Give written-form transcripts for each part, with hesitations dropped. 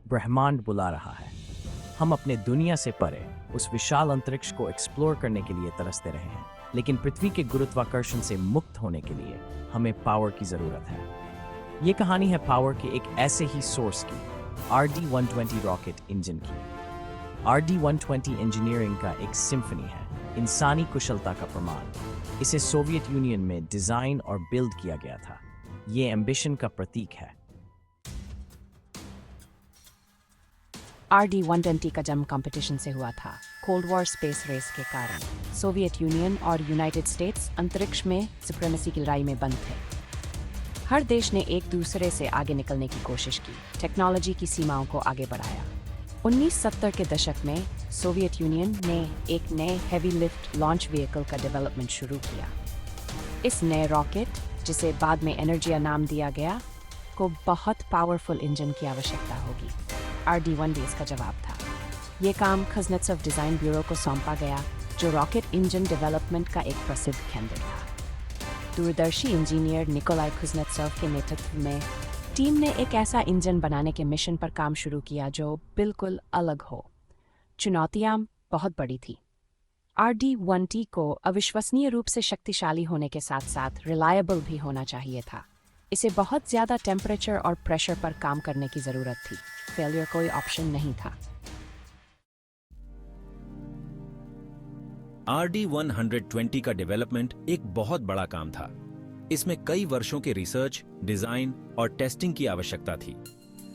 ब्रह्मांड बुला रहा है। हम अपने दुनिया से परे उस विशाल अंतरिक्ष को एक्सप्लोर करने के लिए तरसते रहे हैं, लेकिन पृथ्वी के गुरुत्वाकर्षण से मुक्त होने के लिए हमें पावर की जरूरत है। ये कहानी है पावर के एक ऐसे ही सोर्स की, RD-120 रॉकेट इंजन की। RD-120 इंजीनियरिंग का एक सिम्फनी है, इंसानी कुशलता का प्रमाण। इसे सोवियत यूनियन में डिजाइन और बिल्ड किया गया था। ये एम्बिशन का प्रतीक है। RD-120 का जन्म कंपटीशन से हुआ था। कोल्ड वॉर स्पेस रेस के कारण सोवियत यूनियन और यूनाइटेड स्टेट्स अंतरिक्ष में सुप्रीमेसी की लड़ाई में बंद थे। हर देश ने एक दूसरे से आगे निकलने की कोशिश की, टेक्नोलॉजी की सीमाओं को आगे बढ़ाया। 1970 के दशक में सोवियत यूनियन ने एक नए हेवी लिफ्ट लॉन्च व्हीकल का डेवलपमेंट शुरू किया। इस नए रॉकेट, जिसे बाद में एनर्जिया नाम दिया गया, को बहुत पावरफुल इंजन की आवश्यकता होगी। RD-120 इसका जवाब था। ये काम कुज़नेत्सोव डिज़ाइन ब्यूरो को सौंपा गया, जो रॉकेट इंजन डेवलपमेंट का एक प्रसिद्ध केंद्र था। दूरदर्शी इंजीनियर निकोलाई कुज़नेत्सोव के नेतृत्व में टीम ने एक ऐसा इंजन बनाने के मिशन पर काम शुरू किया जो बिल्कुल अलग हो। चुनौतियां बहुत बड़ी थी। RD-120 को अविश्वसनीय रूप से शक्तिशाली होने के साथ साथ रिलायबल भी होना चाहिए था। इसे बहुत ज़्यादा टेम्परेचर और प्रेशर पर काम करने की ज़रूरत थी। फेलियर कोई ऑप्शन नहीं था। RD-120 का डेवलपमेंट एक बहुत बड़ा काम था। इसमें कई वर्षों के रिसर्च, डिजाइन और टेस्टिंग की आवश्यकता थी।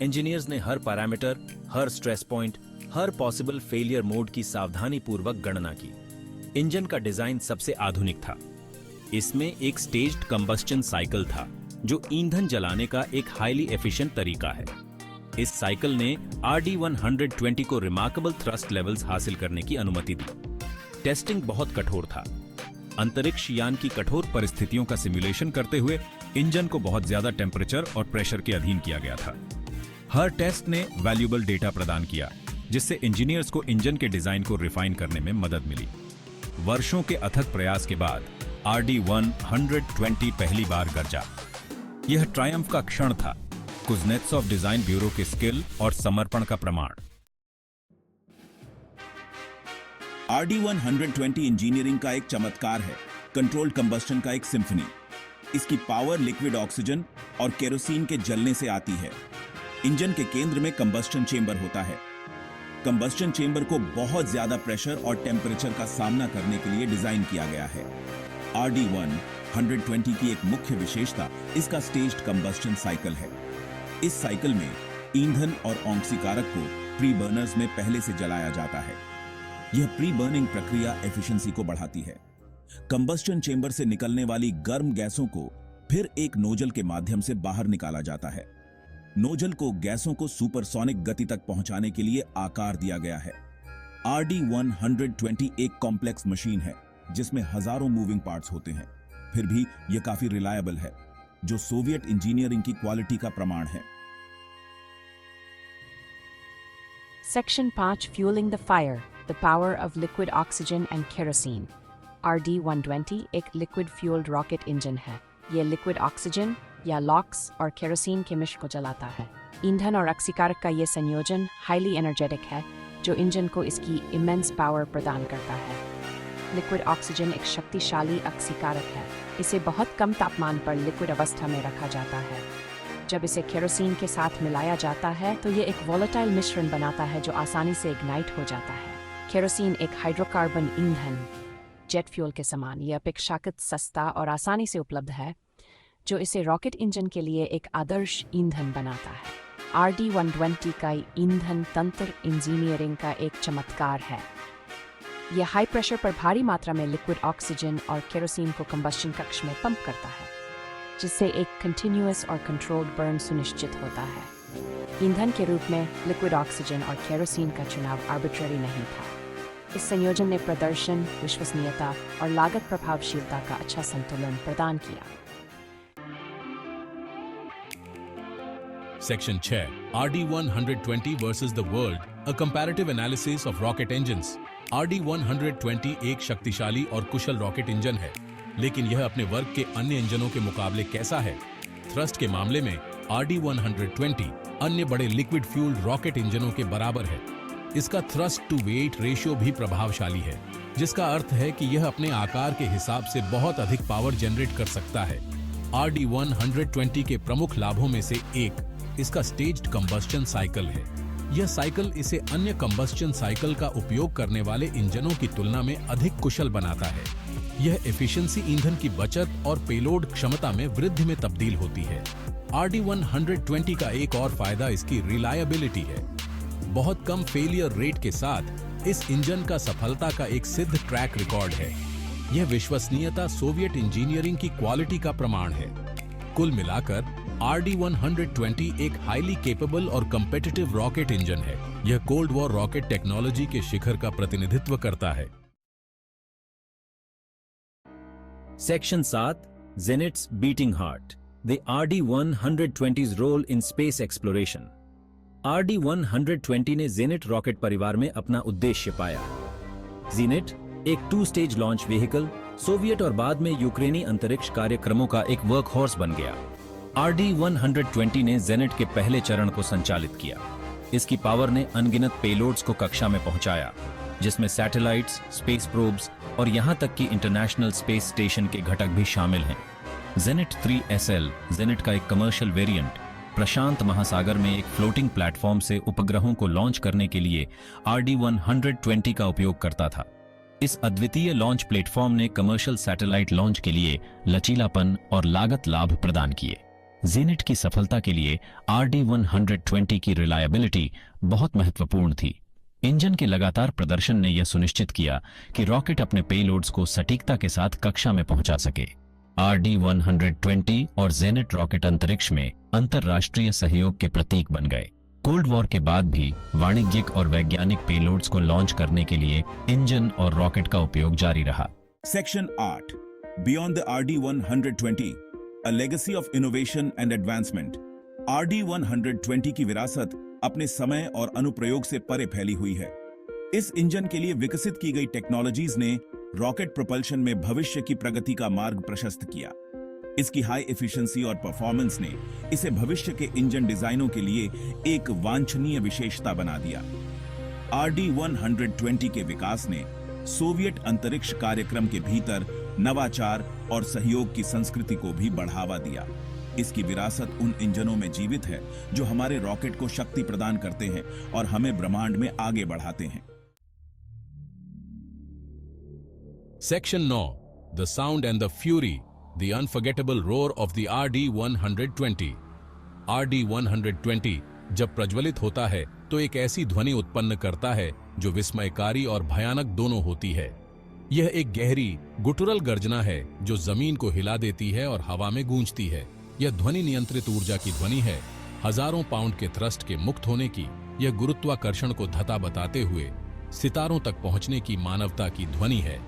इंजीनियर्स ने हर पैरामीटर, हर स्ट्रेस पॉइंट, हर पॉसिबल फेलियर मोड की सावधानी पूर्वक गणना की। इंजन का डिजाइन सबसे आधुनिक था। इसमें एक स्टेज्ड कंबस्टन साइकिल था, जो ईंधन जलाने का एक हाईली एफिशिएंट तरीका है। इस साइकिल ने RD-120 को रिमार्केबल थ्रस्ट लेवल्स हासिल करने की अनुमति दी। टेस्टिंग बहुत कठोर था। अंतरिक्ष यान की कठोर परिस्थितियों का सिमुलेशन करते हुए इंजन को बहुत ज्यादा टेम्परेचर और प्रेशर के अधीन किया गया था। हर टेस्ट ने वैल्यूएबल डेटा प्रदान किया, जिससे इंजीनियर्स को इंजन के डिजाइन को रिफाइन करने में मदद मिली। वर्षों के अथक प्रयास के बाद RD-120 पहली बार गरजा। यह ट्रायम्फ का क्षण था, कुज़नेत्सोव डिजाइन ब्यूरो के स्किल और समर्पण का प्रमाण। RD-120 इंजीनियरिंग का एक चमत्कार है, कंट्रोल्ड कंबस्टन का एक सिम्फनी। इसकी पावर लिक्विड ऑक्सीजन और केरोसिन के जलने से आती है। इंजन के केंद्र में कंबस्टन चेंबर होता है। कंबस्टन चेंबर को बहुत ज्यादा प्रेशर और टेम्परेचर का सामना करने के लिए डिजाइन किया गया है। RD-120 की एक मुख्य विशेषता इसका स्टेज्ड कंबस्टन साइकिल है। इस साइकिल में ईंधन और ऑक्सीकारक को प्री बर्नर्स में पहले से जलाया जाता है। यह प्री बर्निंग प्रक्रिया एफिशिएंसी को बढ़ाती है। कंबस्टन चेंबर से निकलने वाली गर्म गैसों को फिर एक नोजल के माध्यम से बाहर निकाला जाता है। नोजल को गैसों को सुपरसोनिक गति तक पहुंचाने के लिए आकार दिया गया है। RD-120 एक कॉम्प्लेक्स मशीन है, जिसमें हजारों मूविंग पार्ट्स होते हैं। फिर भी यह काफी रिलायबल है, जो सोवियत इंजीनियरिंग की क्वालिटी का प्रमाण है। Section 5 fuelling the fire, the power of liquid oxygen and kerosene. RD-120 एक लिक्विड फ्यूल्ड रॉकेट इंजन है। यह लिक्विड ऑक्सीजन या लॉक्स और केरोसिन के मिश्र को जलाता है। ईंधन और ऑक्सीकारक का यह संयोजन हाईली एनर्जेटिक है, जो इंजन को इसकी इमेंस पावर प्रदान करता है। लिक्विड ऑक्सीजन एक शक्तिशाली ऑक्सीकारक है। इसे बहुत कम तापमान पर लिक्विड अवस्था में रखा जाता है। जब इसे केरोसिन के साथ मिलाया जाता है तो ये एक वोलेटाइल मिश्रण बनाता है, जो आसानी से इग्नाइट हो जाता है। केरोसिन एक हाइड्रोकार्बन ईंधन, जेट फ्यूल के समान, यह अपेक्षाकृत सस्ता और आसानी से उपलब्ध है, जो इसे रॉकेट इंजन के लिए एक आदर्श ईंधन बनाता है। RD-120 का ईंधन तंत्र इंजीनियरिंग का एक चमत्कार है। यह हाई प्रेशर पर भारी मात्रा में लिक्विड ऑक्सीजन और केरोसिन को कंबस्टन कक्ष में पंप करता है, जिससे एक कंटिन्यूअस और कंट्रोल्ड बर्न सुनिश्चित होता है। ईंधन के रूप में लिक्विड ऑक्सीजन और केरोसिन का चुनाव आर्बिट्ररी नहीं था। इस संयोजन ने प्रदर्शन, विश्वसनीयता और लागत प्रभावशीलता का अच्छा संतुलन प्रदान किया। Section 6 RD-120 versus the world, a comparative analysis of rocket engines. RD-120 एक शक्तिशाली और कुशल रॉकेट इंजन है, लेकिन यह अपने वर्ग के अन्य इंजनों के मुकाबले कैसा है? थ्रस्ट के मामले में RD-120 अन्य बड़े लिक्विड फ्यूल्ड रॉकेट इंजनों के बराबर है। इसका थ्रस्ट टू वेट रेशियो भी प्रभावशाली है, जिसका अर्थ है कि यह अपने आकार के हिसाब से बहुत अधिक पावर जनरेट कर सकता है। RD-120 के प्रमुख लाभों में से एक इसका स्टेज्ड कंबस्शन साइकिल है। यह साइकिल इसे अन्य कंबस्शन साइकिल का उपयोग करने वाले इंजनों की तुलना में अधिक कुशल बनाता है। यह एफिशिएंसी ईंधन की बचत और पेलोड क्षमता में वृद्धि में तब्दील होती है। RD-120 का एक और फायदा इसकी रिलायबिलिटी है। बहुत कम फेलियर रेट के साथ इस इंजन का सफलता का एक सिद्ध ट्रैक रिकॉर्ड है। यह विश्वसनीयता सोवियत इंजीनियरिंग की क्वालिटी का प्रमाण है। कुल मिलाकर RD-120 एक हाईली केपेबल और कम्पिटिटिव रॉकेट इंजन है। यह कोल्ड वॉर रॉकेट टेक्नोलॉजी के शिखर का प्रतिनिधित्व करता है। Section 7 Janet's beating heart, the RD-120's role in space exploration. RD-120 ने जेनेट रॉकेट परिवार में अपना उद्देश्य पाया। जेनेट एक 2 स्टेज लॉन्च व्हीकल, सोवियत और बाद में यूक्रेनी अंतरिक्ष कार्यक्रमों का एक वर्क हॉर्स बन गया। RD-120 ने जेनेट के पहले चरण को संचालित किया। इसकी पावर ने अनगिनत पेलोड्स को कक्षा में पहुंचाया, जिसमें सैटेलाइट्स, स्पेस प्रोब्स और यहां तक कि इंटरनेशनल स्पेस स्टेशन के घटक भी शामिल हैं। जेनेट 3 SL, जेनेट का एक कमर्शियल वेरिएंट, प्रशांत महासागर में एक फ्लोटिंग प्लेटफॉर्म से उपग्रहों को लॉन्च करने के लिए RD-120 का उपयोग करता था। इस अद्वितीय लॉन्च प्लेटफॉर्म ने कमर्शियल सैटेलाइट लॉन्च के लिए लचीलापन और लागत लाभ प्रदान किए। जेनेट की सफलता के लिए RD-120 की रिलायबिलिटी बहुत महत्वपूर्ण थी। इंजन के लगातार प्रदर्शन ने यह सुनिश्चित किया कि रॉकेट अपने पेलोड्स को सटीकता के साथ कक्षा में पहुंचा सके। RD-120 और जेनेट रॉकेट अंतरिक्ष में अंतरराष्ट्रीय सहयोग के प्रतीक बन गए। कोल्ड वॉर के बाद भी वाणिज्यिक और वैज्ञानिक पेलोड्स को लॉन्च करने के लिए इंजन और रॉकेट का उपयोग जारी रहा। Section 8 beyond the RD-120, a legacy of innovation and advancement. RD-120 की विरासत अपने समय और अनुप्रयोग से परे फैली हुई है। इस इंजन के लिए विकसित की गई टेक्नोलॉजीज ने रॉकेट प्रोपल्शन में भविष्य की प्रगति का मार्ग प्रशस्त किया। इसकी हाई एफिशिएंसी और परफॉर्मेंस ने इसे भविष्य के इंजन डिजाइनों के लिए एक वांछनीय विशेषता बना दिया। RD-120 के विकास ने सोवियत अंतरिक्ष कार्यक्रम के भीतर नवाचार और सहयोग की संस्कृति को भी बढ़ावा दिया। इसकी विरासत उन इंजनों में जीवित है जो हमारे रॉकेट को शक्ति प्रदान करते हैं और हमें ब्रह्मांड में आगे बढ़ाते हैं। Section 9 the sound and the fury, the unforgettable roar of the RD-120। RD-120 जब प्रज्वलित होता है तो एक ऐसी ध्वनि उत्पन्न करता है जो विस्मयकारी और भयानक दोनों होती है। यह एक गहरी गुटुरल गर्जना है जो जमीन को हिला देती है और हवा में गूंजती है। यह ध्वनि नियंत्रित ऊर्जा की ध्वनि है। हजारों पाउंड के थ्रस्ट के मुक्त होने की यह गुरुत्वाकर्षण को धता बताते हुए सितारों तक पहुंचने की मानवता की ध्वनि है।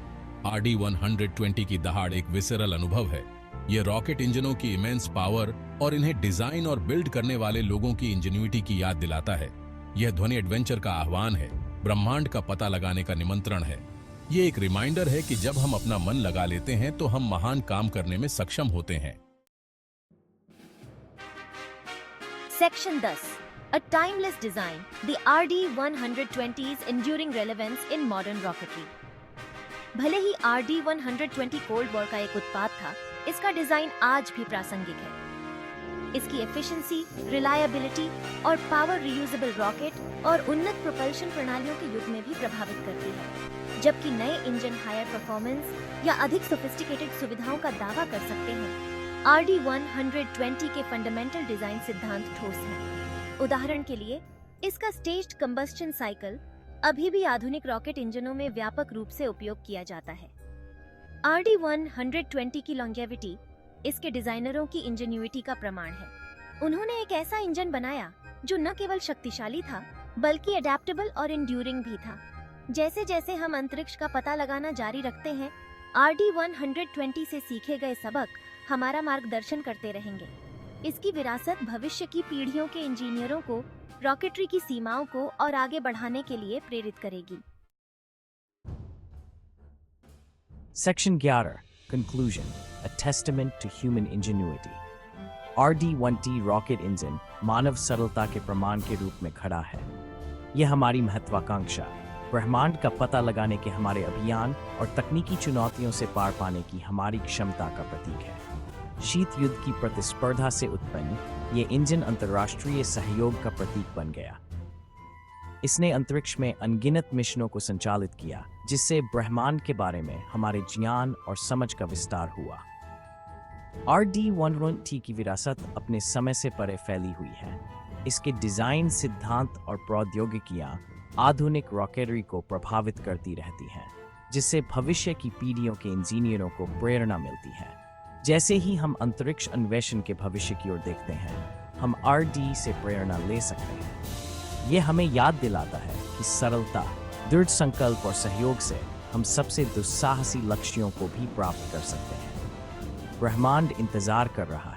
RD-120 की दहाड़ एक विसरल अनुभव है। यह रॉकेट इंजनों की इमेंस पावर और इन्हें डिजाइन और बिल्ड करने वाले लोगों की इंजेन्युइटी की याद दिलाता है। यह ध्वनि एडवेंचर का आह्वान है, ब्रह्मांड का पता लगाने का निमंत्रण है। यह एक रिमाइंडर है कि जब हम अपना मन लगा लेते हैं तो हम महान काम करने में सक्षम होते हैं। Section 10 A timeless design, the RD-120's enduring relevance in modern rocketry. भले ही RD-120 कोल्ड वॉर का एक उत्पाद था, इसका डिजाइन आज भी प्रासंगिक है। इसकी एफिशिएंसी, रिलायबिलिटी और पावर रियूजेबल रॉकेट और उन्नत प्रोपल्शन प्रणालियों के युग में भी प्रभावित करती है। जबकि नए इंजन हायर परफॉर्मेंस या अधिक सोफिस्टिकेटेड सुविधाओं का दावा कर सकते हैं, RD-120 के फंडामेंटल डिजाइन सिद्धांत ठोस हैं। उदाहरण के लिए, इसका स्टेज्ड कंबस्शन साइकिल अभी भी आधुनिक रॉकेट इंजनों में व्यापक रूप से उपयोग किया जाता है। RD-120 की लॉन्जेविटी इसके डिजाइनरों की इंजेन्युइटी का प्रमाण है। उन्होंने एक ऐसा इंजन बनाया जो न केवल शक्तिशाली था, बल्कि अडेप्टेबल और एंड्यूरिंग भी था। जैसे जैसे हम अंतरिक्ष का पता लगाना जारी रखते हैं, RD-120 से सीखे गए सबक हमारा मार्गदर्शन करते रहेंगे। इसकी विरासत भविष्य की पीढ़ियों के इंजीनियरों को रॉकेटरी की सीमाओं को और आगे बढ़ाने के लिए प्रेरित करेगी। Section 11 Conclusion, a testament to human ingenuity. RD-1T rocket engine मानव सरलता के प्रमाण के रूप में खड़ा है। यह हमारी महत्वाकांक्षा, ब्रह्मांड का पता लगाने के हमारे अभियान और तकनीकी चुनौतियों से पार पाने की हमारी क्षमता का प्रतीक है। शीत युद्ध की प्रतिस्पर्धा से उत्पन्न ये इंजन अंतर्राष्ट्रीय सहयोग का प्रतीक बन गया। इसने अंतरिक्ष में अनगिनत मिशनों को संचालित किया, जिससे ब्रह्मांड के बारे में हमारे ज्ञान और समझ का विस्तार हुआ। RD-1T की विरासत अपने समय से परे फैली हुई है। इसके डिजाइन, सिद्धांत और प्रौद्योगिकियां आधुनिक रॉकेटरी को प्रभावित करती रहती हैं, जिससे भविष्य की पीढ़ियों के इंजीनियरों को प्रेरणा मिलती है। जैसे ही हम अंतरिक्ष अन्वेषण के भविष्य की ओर देखते हैं, हम RD से प्रेरणा ले सकते हैं। यह हमें याद दिलाता है कि सरलता, दृढ़ संकल्प और सहयोग से हम सबसे दुस्साहसी लक्ष्यों को भी प्राप्त कर सकते हैं। ब्रह्मांड इंतजार कर रहा है।